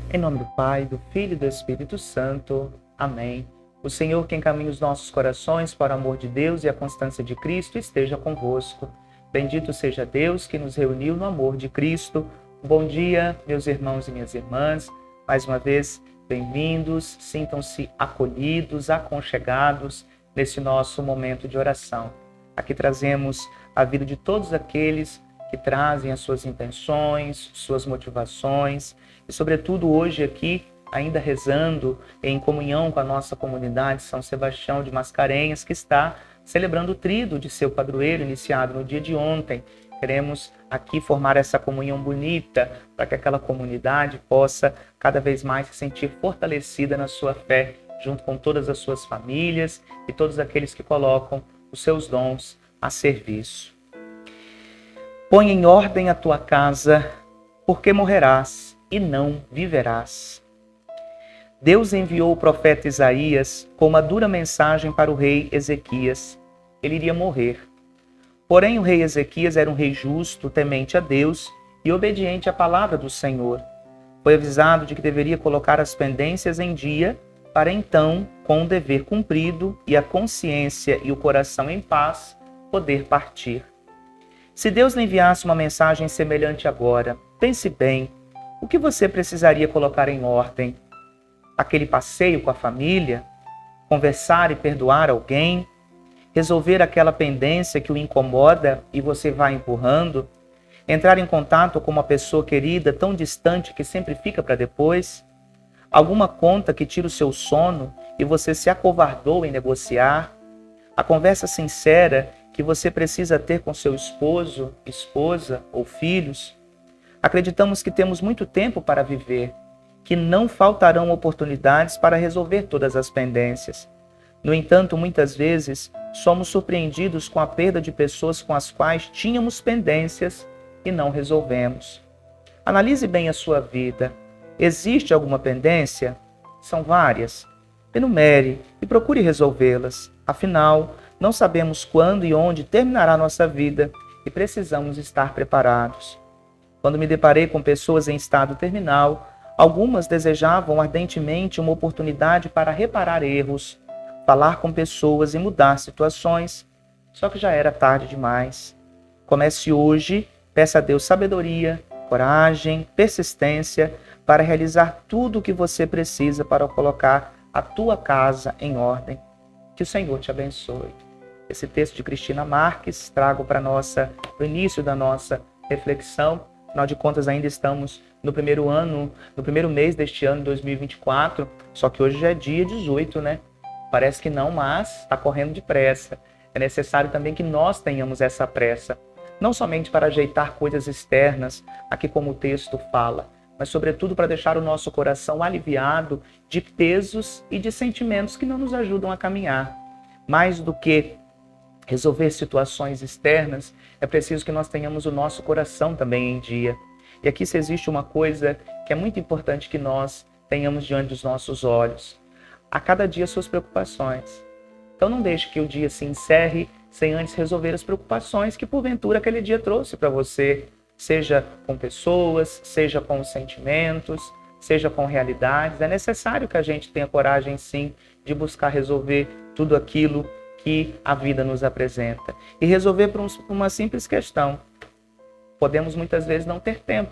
Em nome do Pai, do Filho e do Espírito Santo. Amém. O Senhor, que encaminha os nossos corações para o amor de Deus e a constância de Cristo, esteja convosco. Bendito seja Deus que nos reuniu no amor de Cristo. Bom dia, meus irmãos e minhas irmãs. Mais uma vez, bem-vindos. Sintam-se acolhidos, aconchegados nesse nosso momento de oração. Aqui trazemos a vida de todos aqueles que trazem as suas intenções, suas motivações e, sobretudo, hoje aqui, ainda rezando em comunhão com a nossa comunidade São Sebastião de Mascarenhas, que está celebrando o tríduo de seu padroeiro, iniciado no dia de ontem. Queremos aqui formar essa comunhão bonita para que aquela comunidade possa cada vez mais se sentir fortalecida na sua fé, junto com todas as suas famílias e todos aqueles que colocam os seus dons a serviço. Põe em ordem a tua casa, porque morrerás e não viverás. Deus enviou o profeta Isaías com uma dura mensagem para o rei Ezequias. Ele iria morrer. Porém, o rei Ezequias era um rei justo, temente a Deus e obediente à palavra do Senhor. Foi avisado de que deveria colocar as pendências em dia, para então, com o dever cumprido e a consciência e o coração em paz, poder partir. Se Deus lhe enviasse uma mensagem semelhante agora, pense bem, o que você precisaria colocar em ordem? Aquele passeio com a família? Conversar e perdoar alguém? Resolver aquela pendência que o incomoda e você vai empurrando? Entrar em contato com uma pessoa querida tão distante que sempre fica para depois? Alguma conta que tira o seu sono e você se acovardou em negociar? A conversa sincera que você precisa ter com seu esposo, esposa ou filhos? Acreditamos que temos muito tempo para viver, que não faltarão oportunidades para resolver todas as pendências. No entanto, muitas vezes, somos surpreendidos com a perda de pessoas com as quais tínhamos pendências e não resolvemos. Analise bem a sua vida. Existe alguma pendência? São várias. Enumere e procure resolvê-las. Afinal, não sabemos quando e onde terminará nossa vida e precisamos estar preparados. Quando me deparei com pessoas em estado terminal, algumas desejavam ardentemente uma oportunidade para reparar erros, falar com pessoas e mudar situações, só que já era tarde demais. Comece hoje, peça a Deus sabedoria, coragem, persistência para realizar tudo o que você precisa para colocar a tua casa em ordem. Que o Senhor te abençoe. Esse texto de Cristina Marques trago para o início da nossa reflexão. Afinal de contas, ainda estamos no primeiro mês deste ano, 2024, só que hoje já é dia 18, né? Parece que não, mas está correndo depressa. É necessário também que nós tenhamos essa pressa, não somente para ajeitar coisas externas, aqui como o texto fala, mas sobretudo para deixar o nosso coração aliviado de pesos e de sentimentos que não nos ajudam a caminhar. Mais do que resolver situações externas, é preciso que nós tenhamos o nosso coração também em dia. E aqui se existe uma coisa que é muito importante que nós tenhamos diante dos nossos olhos. A cada dia suas preocupações. Então não deixe que o dia se encerre sem antes resolver as preocupações que porventura aquele dia trouxe para você, seja com pessoas, seja com sentimentos, seja com realidades. É necessário que a gente tenha coragem sim de buscar resolver tudo aquilo que a vida nos apresenta. E resolver por uma simples questão. Podemos muitas vezes não ter tempo.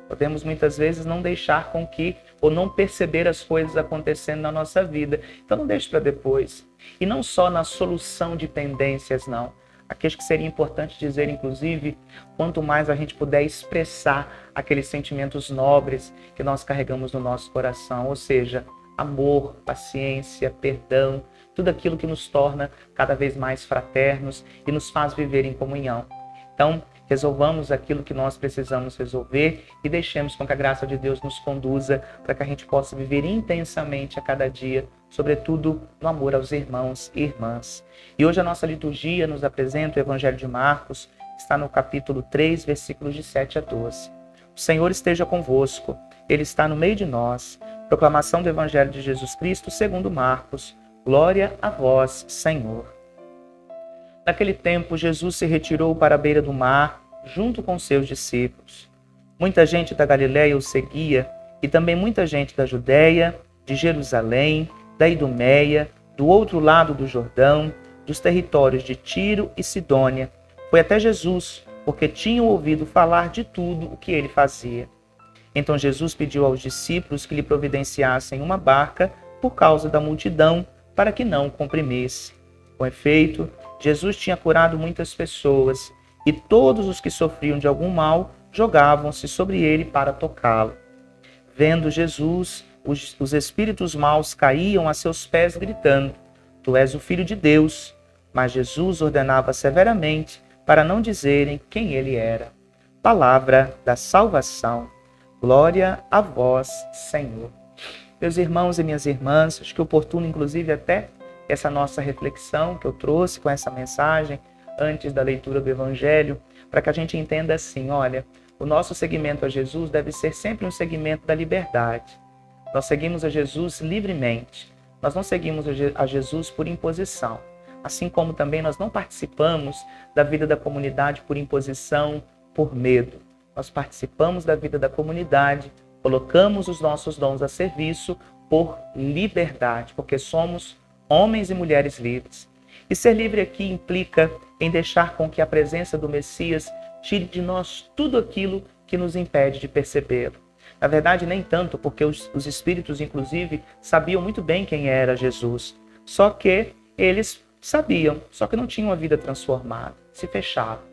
Podemos muitas vezes não deixar com que, ou não perceber as coisas acontecendo na nossa vida. Então não deixe para depois. E não só na solução de pendências, não. Aqui acho que seria importante dizer, inclusive, quanto mais a gente puder expressar aqueles sentimentos nobres que nós carregamos no nosso coração. Ou seja, amor, paciência, perdão, tudo aquilo que nos torna cada vez mais fraternos e nos faz viver em comunhão. Então, resolvamos aquilo que nós precisamos resolver e deixemos com que a graça de Deus nos conduza para que a gente possa viver intensamente a cada dia, sobretudo no amor aos irmãos e irmãs. E hoje a nossa liturgia nos apresenta o Evangelho de Marcos, que está no capítulo 3, versículos de 7 a 12. O Senhor esteja convosco, Ele está no meio de nós. Proclamação do Evangelho de Jesus Cristo segundo Marcos. Glória a vós, Senhor. Naquele tempo, Jesus se retirou para a beira do mar, junto com seus discípulos. Muita gente da Galiléia o seguia, E também muita gente da Judéia, de Jerusalém, da Idumeia, do outro lado do Jordão, dos territórios de Tiro e Sidônia, foi até Jesus, porque tinham ouvido falar de tudo o que ele fazia. Então Jesus pediu aos discípulos que lhe providenciassem uma barca por causa da multidão, para que não o comprimisse. Com efeito, Jesus tinha curado muitas pessoas, e todos os que sofriam de algum mal jogavam-se sobre ele para tocá-lo. Vendo Jesus, os espíritos maus caíam a seus pés gritando: Tu és o Filho de Deus. Mas Jesus ordenava severamente para não dizerem quem ele era. Palavra da salvação. Glória a vós, Senhor. Meus irmãos e minhas irmãs, acho que é oportuno, inclusive, até essa nossa reflexão que eu trouxe com essa mensagem antes da leitura do Evangelho, para que a gente entenda assim, olha, o nosso seguimento a Jesus deve ser sempre um seguimento da liberdade. Nós seguimos a Jesus livremente. Nós não seguimos a Jesus por imposição. Assim como também nós não participamos da vida da comunidade por imposição, por medo. Nós participamos da vida da comunidade, colocamos os nossos dons a serviço por liberdade, porque somos homens e mulheres livres. E ser livre aqui implica em deixar com que a presença do Messias tire de nós tudo aquilo que nos impede de percebê-lo. Na verdade, nem tanto, porque os espíritos, inclusive, sabiam muito bem quem era Jesus. Só que eles sabiam, só que não tinham a vida transformada, se fechavam.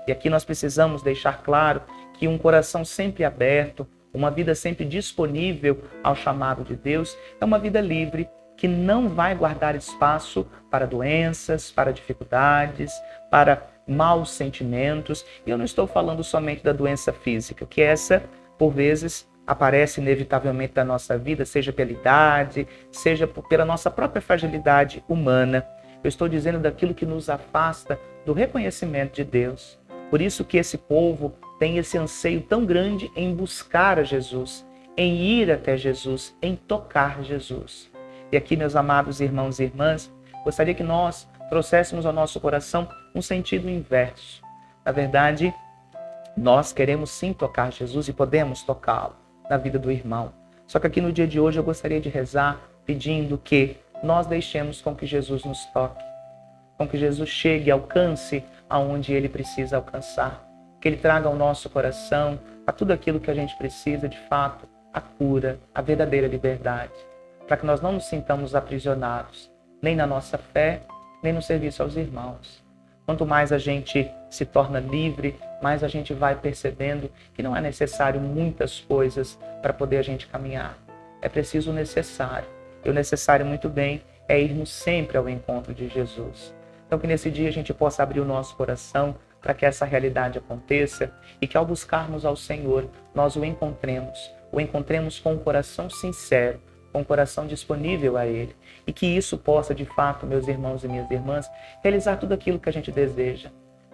E aqui nós precisamos deixar claro que um coração sempre aberto, uma vida sempre disponível ao chamado de Deus, é uma vida livre, que não vai guardar espaço para doenças, para dificuldades, para maus sentimentos. E eu não estou falando somente da doença física, que essa, por vezes, aparece inevitavelmente na nossa vida, seja pela idade, seja pela nossa própria fragilidade humana. Eu estou dizendo daquilo que nos afasta do reconhecimento de Deus. Por isso que esse povo tem esse anseio tão grande em buscar a Jesus, em ir até Jesus, em tocar Jesus. E aqui, meus amados irmãos e irmãs, gostaria que nós trouxéssemos ao nosso coração um sentido inverso. Na verdade, nós queremos sim tocar Jesus e podemos tocá-lo na vida do irmão. Só que aqui no dia de hoje eu gostaria de rezar pedindo que nós deixemos com que Jesus nos toque, com que Jesus chegue e alcance aonde ele precisa alcançar, que ele traga ao nosso coração a tudo aquilo que a gente precisa de fato, a cura, a verdadeira liberdade, para que nós não nos sintamos aprisionados, nem na nossa fé, nem no serviço aos irmãos. Quanto mais a gente se torna livre, mais a gente vai percebendo que não é necessário muitas coisas para poder a gente caminhar. É preciso o necessário. E o necessário, muito bem, é irmos sempre ao encontro de Jesus. Então que nesse dia a gente possa abrir o nosso coração para que essa realidade aconteça e que ao buscarmos ao Senhor, nós o encontremos com um coração sincero, com o coração disponível a Ele. E que isso possa, de fato, meus irmãos e minhas irmãs, realizar tudo aquilo que a gente deseja.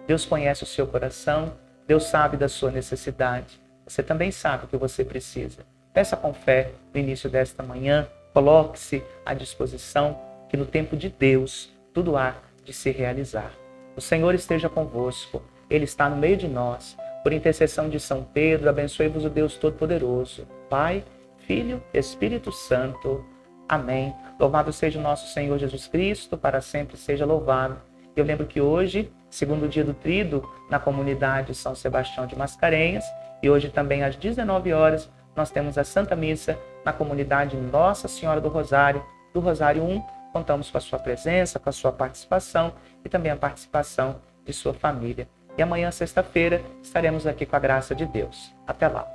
Deus conhece o seu coração, Deus sabe da sua necessidade. Você também sabe o que você precisa. Peça com fé no início desta manhã, coloque-se à disposição, que no tempo de Deus tudo há de se realizar. O Senhor esteja convosco, Ele está no meio de nós. Por intercessão de São Pedro, abençoe-vos o Deus Todo-Poderoso, Pai, Filho, Espírito Santo. Amém. Louvado seja o nosso Senhor Jesus Cristo, para sempre seja louvado. Eu lembro que hoje, segundo dia do Tríduo, na comunidade São Sebastião de Mascarenhas, e hoje também às 19 horas, nós temos a Santa Missa na comunidade Nossa Senhora do Rosário 1. Contamos com a sua presença, com a sua participação e também a participação de sua família. E amanhã, sexta-feira, estaremos aqui com a graça de Deus. Até lá.